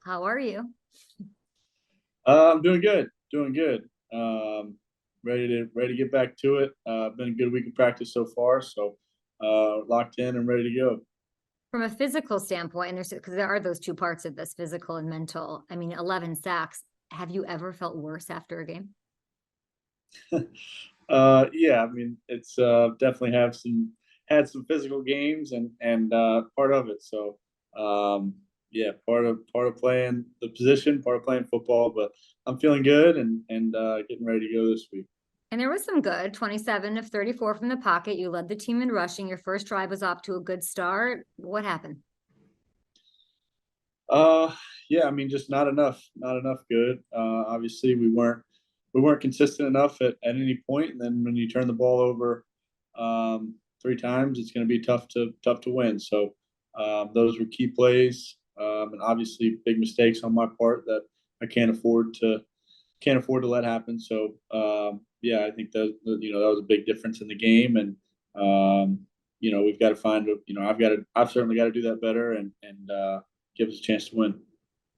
How are you? I'm doing good, doing good. Ready to get back to it. Been a good week of practice so far, so locked in and ready to go. From a physical standpoint, and because there are those two parts of this, physical and mental. I mean, 11 sacks. Have you ever felt worse after a game? Yeah, I mean it's definitely had some physical games and part of it. So yeah, part of playing the position, part of playing football. But I'm feeling good and getting ready to go this week. And there was some good 27 of 34 from the pocket. You led the team in rushing. Your first drive was off to a good start. What happened? Uh, yeah, I mean, just not enough good. Obviously, we weren't consistent enough at any point. And then when you turn the ball over three times, it's going to be tough to win. So those were key plays, and obviously big mistakes on my part that I can't afford to let happen. So yeah, I think that that was a big difference in the game, and we've got to find I've certainly got to do that better and give us a chance to win.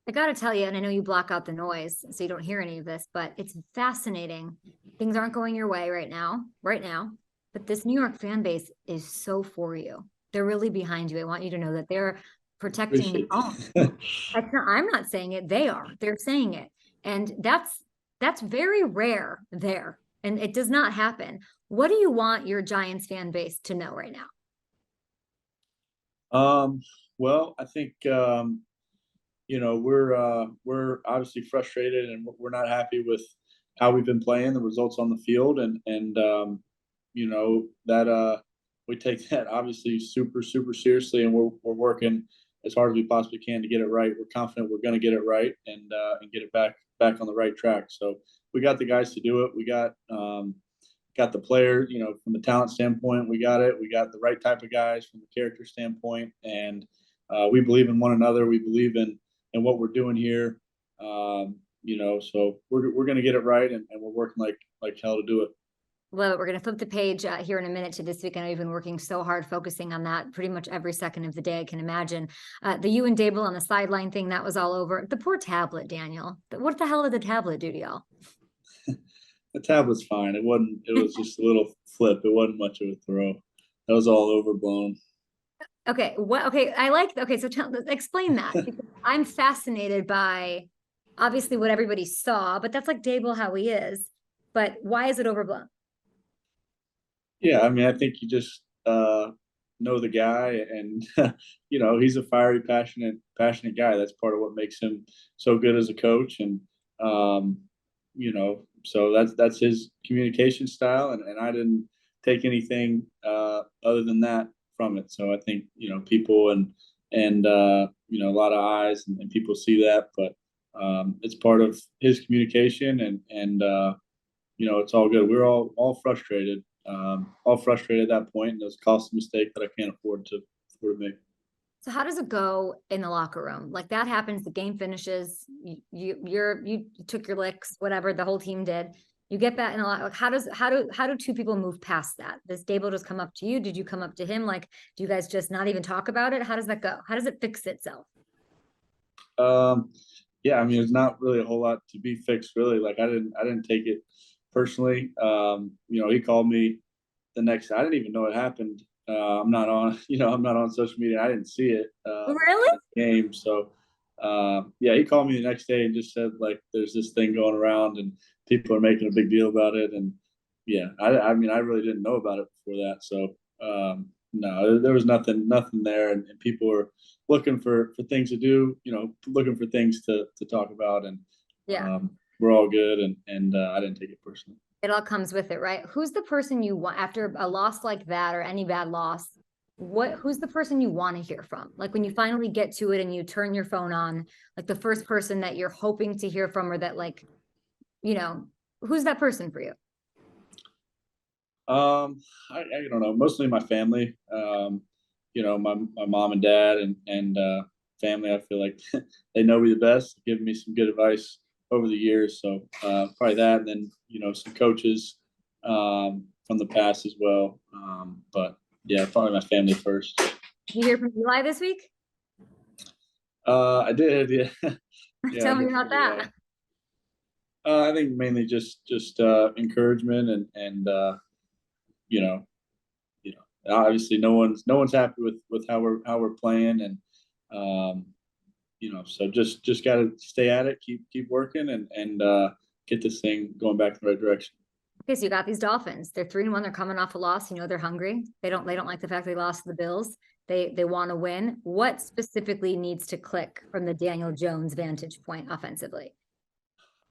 I got to tell you, and I know you block out the noise so you don't hear any of this, but it's fascinating. Things aren't going your way right now, but this New York fan base is so for you. They're really behind you. I want you to know that they're protecting the Appreciate home. it. I'm not saying it. They are. They're saying it. And that's very rare there. And it does not happen. What do you want your Giants fan base to know right now? um, well, I think we're obviously frustrated and we're not happy with how we've been playing, the results on the field, and that we take that obviously super seriously, and we're working as hard as we possibly can to get it right. We're confident we're going to get it right and get it back on the right track. So we got the guys to do it. We got the player, from the talent standpoint, we got it. We got the right type of guys from the character standpoint, and we believe in one another. We believe in what we're doing here. So we're going to get it right, and we're working like hell to do it. Well, we're going to flip the page here in a minute to this week. I know you've been working so hard focusing on that pretty much every second of the day, I can imagine. The you and Dable on the sideline thing, that was all over. The poor tablet, Daniel. What the hell did the tablet do to y'all? The tablet's fine. It wasn't. It was just a little flip. It wasn't much of a throw. That was all overblown. Okay, okay, so explain that. Because I'm fascinated by obviously what everybody saw, but that's like Dable how he is. But why is it overblown? Yeah, I mean, I think you just know the guy, and he's a fiery, passionate guy. That's part of what makes him so good as a coach, and um, so that's his communication style, and I didn't take anything other than that from it. So I think people and a lot of eyes and people see that, but it's part of his communication, and it's all good. We're all frustrated at that point, and it was a costly mistake that I can't afford to make. So how does it go in the locker room? Like that happens, the game finishes, you took your licks, whatever the whole team did. You get back in a lot. Like how do two people move past that? Does Dable just come up to you? Did you come up to him? Like, do you guys just not even talk about it? How does that go? How does it fix itself? Um, yeah, I mean, there's not really a whole lot to be fixed, really. Like I didn't take it personally. He called me the next. I didn't even know it happened. I'm not on, I'm not on social media. I didn't see it Really? game. So, yeah, he called me the next day and just said like, there's this thing going around and people are making a big deal about it. And yeah, I mean, I really didn't know about it before that. So, no, there was nothing there, and people were looking for things to do, looking for things to talk about, and Yeah. we're all good, and I didn't take it personally. It all comes with it, right? Who's the person you want after a loss like that or any bad loss? Who's the person you want to hear from? Like when you finally get to it and you turn your phone on, like the first person that you're hoping to hear from, or that like, you know, who's that person for you? I don't know. Mostly my family. My mom and dad and family. I feel like they know me the best, giving me some good advice over the years. So probably that, and then some coaches from the past as well. But yeah, probably my family first. You hear from Eli this week? I did, yeah. Yeah, I Tell me did about figure it that. out. I think mainly just encouragement and you know obviously no one's happy with how we're playing um so just got to stay at it, keep working and get this thing going back in the right direction. Okay, so you got these Dolphins. They're 3-1. They're coming off a loss. You know they're hungry. They don't like the fact they lost to the Bills. They want to win. What specifically needs to click from the Daniel Jones vantage point offensively?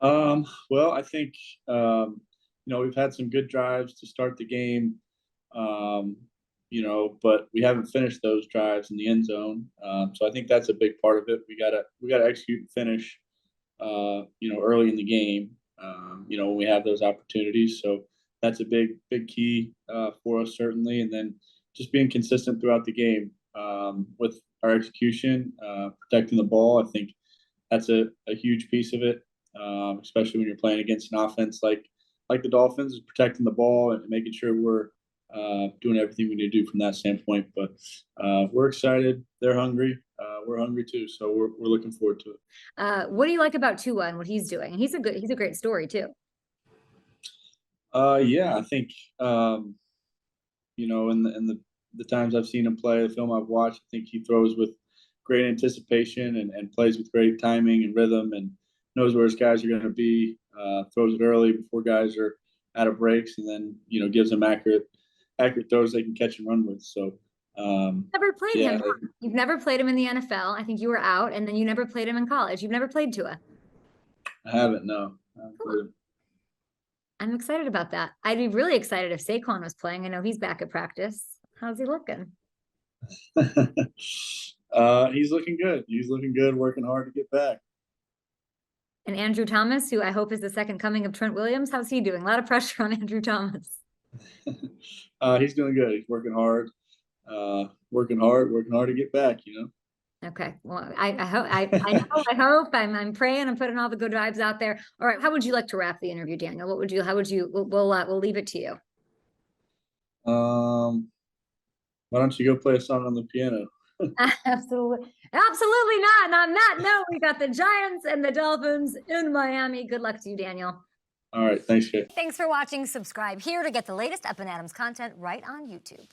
Well, I think we've had some good drives to start the game, um, but we haven't finished those drives in the end zone. So I think that's a big part of it. We gotta execute and finish, early in the game. When we have those opportunities. So that's a big key for us certainly, and then just being consistent throughout the game with our execution, protecting the ball. I think that's a huge piece of it, especially when you're playing against an offense like the Dolphins, is protecting the ball and making sure we're doing everything we need to do from that standpoint. But we're excited. They're hungry. We're hungry too. So we're looking forward to it. What do you like about Tua and what he's doing? He's a great story too. Yeah, I think in the times I've seen him play, the film I've watched, I think he throws with great anticipation and plays with great timing and rhythm and knows where his guys are going to be. Throws it early before guys are out of breaks, and then gives them accurate throws they can catch and run with. So Never played yeah, him. You've never played him in the NFL. I think you were out, and then you never played him in college. You've never played Tua. I haven't. No. Cool. I'm excited about that. I'd be really excited if Saquon was playing. I know he's back at practice. How's he looking? He's looking good. He's looking good, working hard to get back. And Andrew Thomas, who I hope is the second coming of Trent Williams, how's he doing? A lot of pressure on Andrew Thomas. He's doing good. He's working hard, working hard to get back. Okay. Well, I hope I hope I'm praying and putting all the good vibes out there. All right. How would you like to wrap the interview, Daniel? How would you, we'll leave it to you. Why don't you go play a song on the piano? Absolutely. Absolutely not. And on that note, we got the Giants and the Dolphins in Miami. Good luck to you, Daniel. All right. Thanks, Kate. Thanks for watching. Subscribe here to get the latest Up and Adams content right on YouTube.